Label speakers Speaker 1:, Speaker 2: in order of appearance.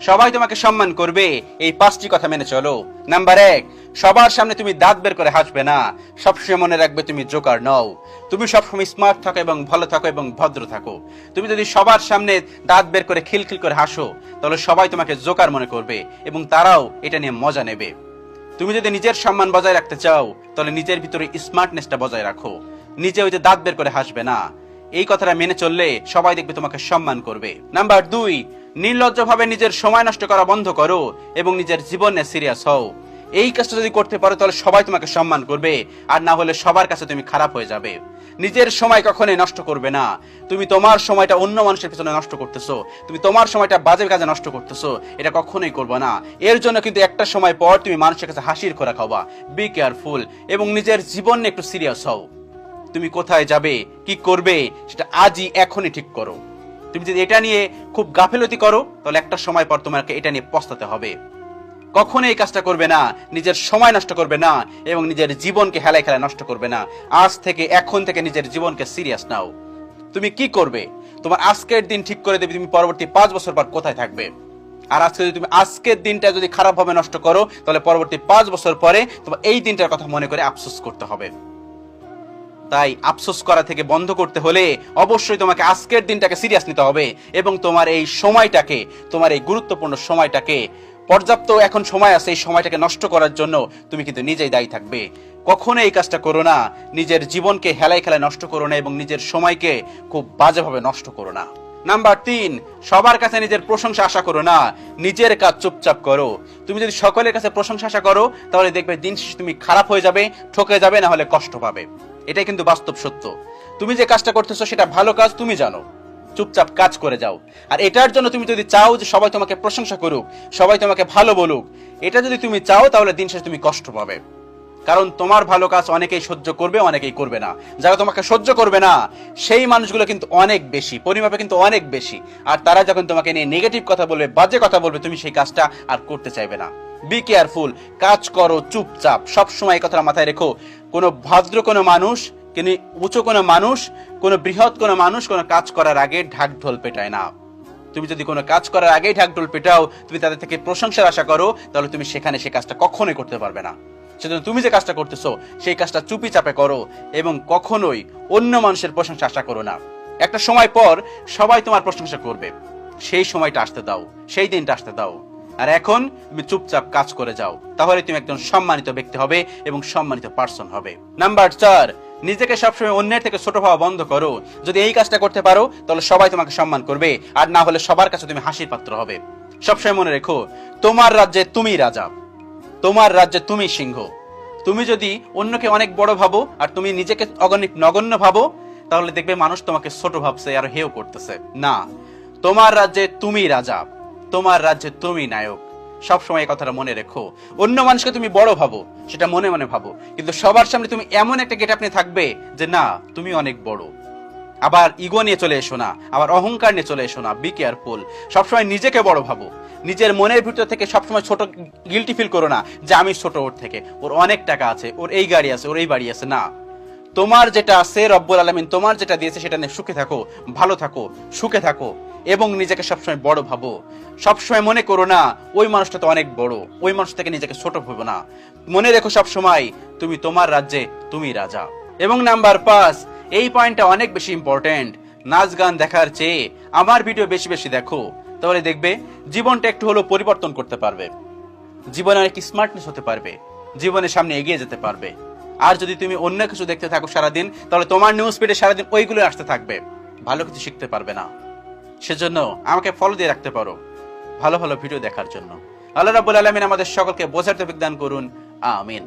Speaker 1: সবাই তোমাকে সম্মান করবে, এই 5টি কথা মেনে চলো। নাম্বার 1, সবার সামনে তুমি দাঁত বের করে হাসবে না। সবসময় মনে রাখবে তুমি জোকার নও। তুমি সবসময় স্মার্ট থাকো এবং ভালো থাকো এবং ভদ্র থাকো। তুমি যদি সবার সামনে দাঁত বের করে খিলখিল করে হাসো, তাহলে সবাই তোমাকে জোকার মনে করবে এবং তারাও এটা নিয়ে মজা নেবে। তুমি যদি নিজের সম্মান বজায় রাখতে চাও, তাহলে নিজের ভিতরে স্মার্টনেসটা বজায় রাখো। নিজে ওই যে দাঁত বের করে হাসবে না, এই কথাটা মেনে চললে সবাই দেখবে তোমাকে সম্মান করবে। নাম্বার 2, নির্লজ্জভাবে নিজের সময় নষ্ট করা বন্ধ করো এবং নিজের জীবনে সিরিয়াস হও। এই কাজটা যদি করতে পারো, তাহলে সবাই তোমাকে সম্মান করবে, আর না হলে সবার কাছে তুমি খারাপ হয়ে যাবে। নিজের সময় কখনোই নষ্ট করবে না। তুমি তোমার সময়টা অন্য মানুষের পিছনে নষ্ট করতেছো, তুমি তোমার সময়টা বাজে কাজে নষ্ট করতেছো, এটা কখনোই করবে না। এর জন্য কিন্তু একটা সময় পর তুমি মানুষের কাছে হাসির খোরাক হবা। বি কেয়ারফুল এবং নিজের জীবন নিয়ে একটু সিরিয়াস হও। তুমি কোথায় যাবে, কি করবে, সেটা আজই এখনই ঠিক করো। তুমি যদি এটা নিয়ে খুব গাফিলতি করো, তাহলে একটা সময় পর তোমাকে এটা নিয়ে পস্তাতে হবে। কখনো এই কাজটা করবে না, নিজের সময় নষ্ট করবে না এবং নিজের জীবনকে হেলায় খেলায় নষ্ট করবে না। আজ থেকে, এখন থেকে নিজের জীবনকে সিরিয়াস নাও। তুমি কি করবে, তোমার আজকের দিন ঠিক করে দেবে তুমি পরবর্তী 5 বছর পর কোথায় থাকবে। আর আজকে যদি তুমি আজকের দিনটা যদি খারাপভাবে নষ্ট করো, তাহলে পরবর্তী 5 বছর পরে তোমার এই দিনটার কথা মনে করে আফসোস করতে হবে। তাই আফসোস করা থেকে বন্ধ করতে হলে অবশ্যই তোমাকে আজকের দিনটাকে সিরিয়াস নিতে হবে এবং তোমার এই সময়টাকে, তোমার এই গুরুত্বপূর্ণ সময়টাকে, পর্যাপ্ত এখন সময় আছে, এই সময়টাকে নষ্ট করার জন্য তুমি কিন্তু নিজেই দায়ী থাকবে। কখনো এই কাজটা করো না, নিজের জীবনকে হেলায় খেলায় নষ্ট করো না এবং নিজের সময়কে খুব বাজেভাবে নষ্ট করো না। নাম্বার 3, সবার কাছে নিজের প্রশংসা আশা করো না, নিজের কাজ চুপচাপ করো। তুমি যদি সকলের কাছে প্রশংসা আশা করো, তাহলে দেখবে দিন শেষে তুমি খারাপ হয়ে যাবে, ঠকে যাবে, না হলে কষ্ট পাবে। এটাই কিন্তু বাস্তব সত্য। তুমি যে কাজটা করতেছো সেটা ভালো কাজ, তুমি জানো, চুপচাপ কাজ করে যাও। আর এটার জন্য তুমি যদি চাও যে সবাই তোমাকে প্রশংসা করুক, সবাই তোমাকে ভালো বলুক, এটা যদি তুমি চাও, তাহলে দিন শেষে তুমি কষ্ট পাবে। কারণ তোমার ভালো কাজ অনেকেই সহ্য করবে, অনেকেই করবে না। যারা তোমাকে সহ্য করবে না, সেই মানুষগুলো কিন্তু অনেক বেশি, পরিমাপে কিন্তু অনেক বেশি। আর তারা যখন তোমাকে নিয়ে নেগেটিভ কথা বলবে, বাজে কথা বলবে, তুমি সেই কাজটা আর করতে চাইবে না। বি কেয়ারফুল, কাজ করো চুপচাপ। সবসময় এই কথাটা মাথায় রেখো, কোনো ভদ্র কোনো মানুষ, কিন্তু উঁচু কোনো মানুষ, কোনো বৃহৎ কোনো মানুষ কোনো কাজ করার আগে ঢাক ঢোল পেটায় না। তুমি যদি কোনো কাজ করার আগেই ঢাক ঢোল পেটাও, তুমি তাদের থেকে প্রশংসার আশা করো, তাহলে তুমি সেখানে সেই কাজটা কখনোই করতে পারবে না। সেজন্য তুমি যে কাজটা করতেছো, সেই কাজটা চুপি চাপে করো এবং কখনোই অন্য মানুষের প্রশংসা আশা করো না। একটা সময় পর সবাই তোমার প্রশংসা করবে, সেই সময়টা আসতে দাও, সেই দিনটা আসতে দাও। আর এখন তুমি চুপচাপ কাজ করে যাও, তাহলে তুমি একজন সম্মানিত ব্যক্তি হবে এবং সম্মানিত পার্সন হবে। নাম্বার 4, নিজেকে সবসময় অন্যের থেকে ছোট হওয়া বন্ধ করো। যদি এই কাজটা করতে পারো, তাহলে সবাই তোমাকে সম্মান করবে, আর না হলে সবার কাছে তুমি হাসির পাত্র হবে। সবসময় মনে রেখো, তোমার রাজ্যে তুমি রাজা, তোমার রাজ্যে তুমি সিংহ। তুমি যদি অন্যকে অনেক বড় ভাবো আর তুমি নিজেকে নগণ্য ভাবো, তাহলে দেখবে মানুষ তোমাকে ছোট ভাবছে আর হেয় করতেছে। না, তোমার রাজ্যে তুমি রাজা, তোমার রাজ্যে তুমি নায়ক। সবসময় এই কথাটা মনে রেখো। অন্য মানুষকে তুমি বড় ভাবো, সেটা মনে মনে ভাবো, কিন্তু সবার সামনে তুমি এমন একটা গেটআপ নিয়ে থাকবে যে না, তুমি অনেক বড়। আবার ইগো নিয়ে চলে এসো না, আবার অহংকার নিয়ে চলে এসো না। বি কেয়ারফুল, সবসময় নিজেকে বড় ভাবো। নিজের মনের ভিতর থেকে সবসময় ছোট গিল্টি ফিল করো না যে আমি ছোট ওর থেকে, ওর অনেক টাকা আছে, ওর এই গাড়ি আছে, ওর এই বাড়ি আছে। না, তোমার যেটা আছে রব্বুল আলামিন তোমার যেটা দিয়েছে সেটা নিয়ে সুখে থাকো, ভালো থাকো, সুখে থাকো এবং নিজেকে সবসময় বড় ভাবো। সবসময় মনে করো না ওই মানুষটা তো অনেক বড়, ওই মানুষ থেকে নিজেকে ছোট ভাবো না। মনে রেখো সবসময় তুমি তোমার রাজ্যে তুমি রাজা। এবং নাম্বার 5, এই পয়েন্টটা অনেক বেশি ইম্পর্টেন্ট, নাচ গান দেখার চেয়ে আমার ভিডিও বেশি বেশি দেখো, তাহলে দেখবে জীবনটা একটু হলেও পরিবর্তন করতে পারবে, জীবনে অনেক স্মার্টনেস হতে পারবে, জীবনের সামনে এগিয়ে যেতে পারবে। আর যদি তুমি অন্য কিছু দেখতে থাকো সারাদিন, তাহলে তোমার নিউজ ফিডে সারাদিন ওইগুলো আসতে থাকবে, ভালো কিছু শিখতে পারবে না। সেজন্য আমাকে ফলো দিয়ে রাখতে পারো ভালো ভালো ভিডিও দেখার জন্য। আল্লাহ রাব্বুল আলামিন আমাদের সকলকে বোঝার তৌফিক দান করুন, আমিন।